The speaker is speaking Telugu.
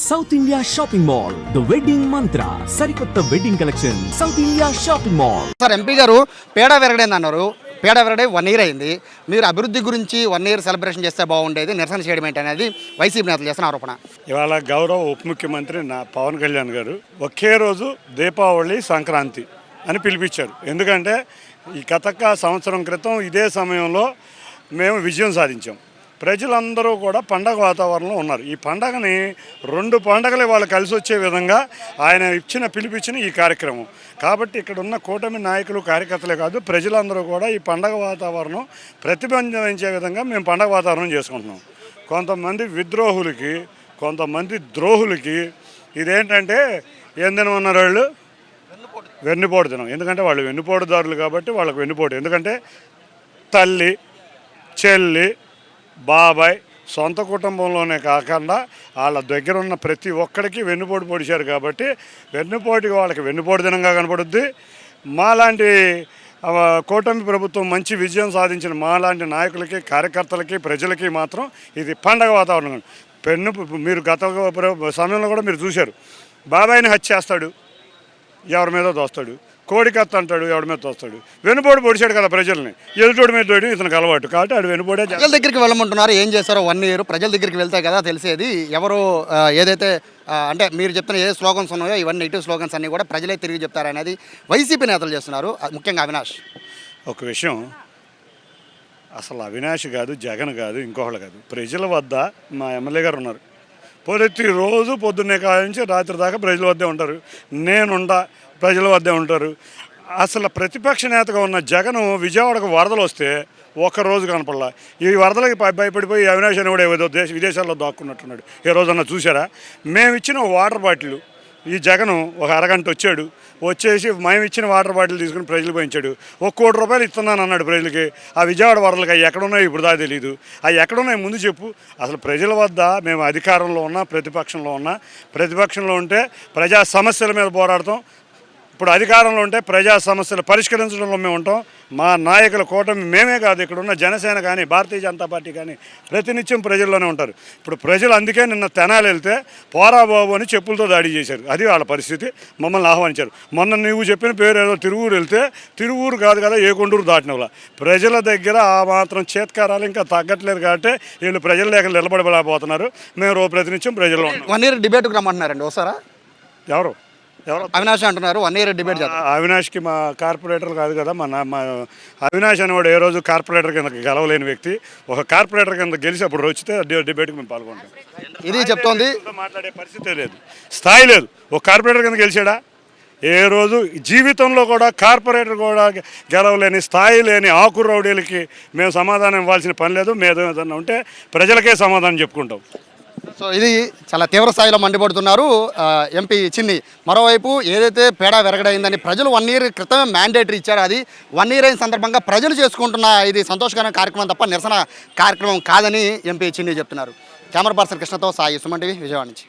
South India shopping mall the wedding మంత్ర సరికొత్త wedding collection south India shopping mall. Sir MP గారు పేడ వెరగడైంది అన్నారు. పేడ వెరగడే 1 year అయింది. మీరు అభివృద్ధి గురించి 1 year సెలబ్రేషన్ చేస్తే బాగుండేది, నిరసన చేయడం ఏంటి అనేది వైసీపీ నేతలు చేస్తున్న ఆరోపణ. ఇవాళ గౌరవ ఉప ముఖ్యమంత్రి పవన్ కళ్యాణ్ గారు ఒకే రోజు దీపావళి సంక్రాంతి అని పిలిపించారు. ఎందుకంటే ఈ సంవత్సరం క్రితం ఇదే సమయంలో మేము విజయం సాధించాం. ప్రజలందరూ కూడా పండగ వాతావరణంలో ఉన్నారు. ఈ పండగని 2 పండగలు వాళ్ళు కలిసి వచ్చే విధంగా ఆయన పిలిపించిన ఈ కార్యక్రమం. కాబట్టి ఇక్కడ ఉన్న కూటమి నాయకులు కార్యకర్తలే కాదు, ప్రజలందరూ కూడా ఈ పండగ వాతావరణం ప్రతిబింబించే విధంగా మేము పండగ వాతావరణం చేసుకుంటున్నాం. కొంతమంది విద్రోహులకి, కొంతమంది ద్రోహులకి ఇదేంటంటే ఏం తినమన్నారు వాళ్ళు? వెన్నుపోటు తినం. ఎందుకంటే వాళ్ళు వెన్నుపోటుదారులు కాబట్టి వాళ్ళకు వెన్నుపోటు. ఎందుకంటే తల్లి, చెల్లి, బాబాయ్ సొంత కుటుంబంలోనే కాకుండా వాళ్ళ దగ్గర ఉన్న ప్రతి ఒక్కడికి వెన్నుపోటు పొడిచారు. కాబట్టి వెన్నుపోటుకి వాళ్ళకి వెన్నుపోటు దినంగా కనపడుద్ది. మాలాంటి కూటమి ప్రభుత్వం మంచి విజయం సాధించిన మాలాంటి నాయకులకి, కార్యకర్తలకి, ప్రజలకి మాత్రం ఇది పండగ వాతావరణం. మీరు గత సమయంలో కూడా మీరు చూశారు, బాబాయిని హత్య చేస్తాడు, ఎవరి మీద దోస్తాడు, కోడికత్త అంటాడు, ఎవడి మీద తోస్తాడు. వెనుపోటు పొడిచాడు కదా ప్రజల్ని, ఎదుటోడి మీద తోయడం ఇతనికి అలవాటు. కాబట్టి ఆడు వెనుపోడే. ప్రజల దగ్గరికి వెళ్ళమంటున్నారు, ఏం చేస్తారో 1 year ప్రజల దగ్గరికి వెళ్తే కదా తెలిసేది. ఎవరు ఏదైతే అంటే మీరు చెప్తున్న ఏ స్లోగన్స్ ఉన్నాయో ఇవన్నీ నెగిటివ్ స్లోగన్స్ అన్నీ కూడా ప్రజలే తిరిగి చెప్తారనేది వైసీపీ నేతలు చేస్తున్నారు, ముఖ్యంగా అవినాష్. ఒక విషయం, అసలు అవినాష్ కాదు, జగన్ కాదు, ఇంకొకళ్ళు కాదు, ప్రజల వద్ద మా ఎమ్మెల్యే గారు ఉన్నారు. ప్రతిరోజు పొద్దున్నే కాయించి రాత్రి దాకా ప్రజల వద్దే ఉంటారు. నేనుండా ప్రజల వద్దే ఉంటారు. అసలు ప్రతిపక్ష నేతగా ఉన్న జగన్ విజయవాడకు వరదలు వస్తే ఒక్కరోజు కనపడలా. ఈ వరదలకి భయపడిపోయి అవినాష్ అని కూడా ఏదో విదేశాల్లో దాక్కున్నట్టున్నాడు. ఏ రోజన్నా చూసారా? మేము ఇచ్చిన వాటర్ బాటిల్ ఈ జగన్ ఒక అరగంట వచ్చేసి మేము ఇచ్చిన వాటర్ బాటిల్ తీసుకుని ప్రజలు పోయించాడు. 1 కోటి రూపాయలు ఇస్తున్నాను అన్నాడు ప్రజలకి. ఆ విజయవాడ వరదలకి అవి ఎక్కడున్నాయి ఇప్పుడు దాకా తెలియదు. అవి ఎక్కడున్నాయి ముందు చెప్పు. అసలు ప్రజల వద్ద మేము అధికారంలో ఉన్నా, ప్రతిపక్షంలో ఉంటే ప్రజా సమస్యల మీద పోరాడతాం. ఇప్పుడు అధికారంలో ఉంటే ప్రజా సమస్యలు పరిష్కరించడంలో మేము ఉంటాం. మా నాయకుల కూటమి మేమే కాదు, ఇక్కడ ఉన్న జనసేన కానీ, భారతీయ జనతా పార్టీ కానీ ప్రతినిత్యం ప్రజల్లోనే ఉంటారు. ఇప్పుడు ప్రజలు అందుకే నిన్న తెనాలి వెళ్తే పోరా బాబు అని చెప్పులతో దాడి చేశారు. అది వాళ్ళ పరిస్థితి. మమ్మల్ని ఆహ్వానించారు. మొన్న నువ్వు చెప్పిన పేరు ఏదో తిరువూరు వెళ్తే తిరువూరు కాదు కదా, ఏ కొండూరు దాటిన వాళ్ళ. ప్రజల దగ్గర ఆ మాత్రం చేత్కారాలు ఇంకా తగ్గట్లేదు. కాబట్టి వీళ్ళు ప్రజల దగ్గర నిలబడలేకపోతున్నారు. మేము ప్రతినిత్యం ప్రజల్లో ఉన్నాం. 1 year డిబేట్కి రమ్మంటున్నారండి. ఒకసారా ఎవరు అవినాష్ అంటున్నారు 1 year డిబేట్ చేద్దాం. అవినాష్కి మా కార్పొరేటర్ కాదు కదా, మా అవినాష్ అనేవాడు ఏ రోజు కార్పొరేటర్ కింద గెలవలేని వ్యక్తి. ఒక కార్పొరేటర్ కింద గెలిచి అప్పుడు వచ్చితే డిబేట్కి మేము పాల్గొంటాం. ఇది చెప్తోంది. మాట్లాడే పరిస్థితే లేదు, స్థాయి లేదు. ఒక కార్పొరేటర్ కింద గెలిచాడా? ఏ రోజు జీవితంలో కూడా కార్పొరేటర్ కూడా గెలవలేని స్థాయి లేని ఆకు రౌడీలకి మేము సమాధానం ఇవ్వాల్సిన పని లేదు. మేము ఏదన్నా ఉంటే ప్రజలకే సమాధానం చెప్పుకుంటాం. సో ఇది చాలా తీవ్ర స్థాయిలో మండిపడుతున్నారు ఎంపీ చిన్ని. మరోవైపు ఏదైతే పేడ వెరగడైందని ప్రజలు 1 year క్రితమే మ్యాండేటరీ ఇచ్చారో అది 1 year అయిన సందర్భంగా ప్రజలు చేసుకుంటున్న ఇది సంతోషకరమైన కార్యక్రమం తప్ప నిరసన కార్యక్రమం కాదని ఎంపీ చిన్ని చెప్తున్నారు. కెమెరా పర్సన్ కృష్ణతో సాయి, సుమన్ టీవీ, విజయవాడ నుంచి.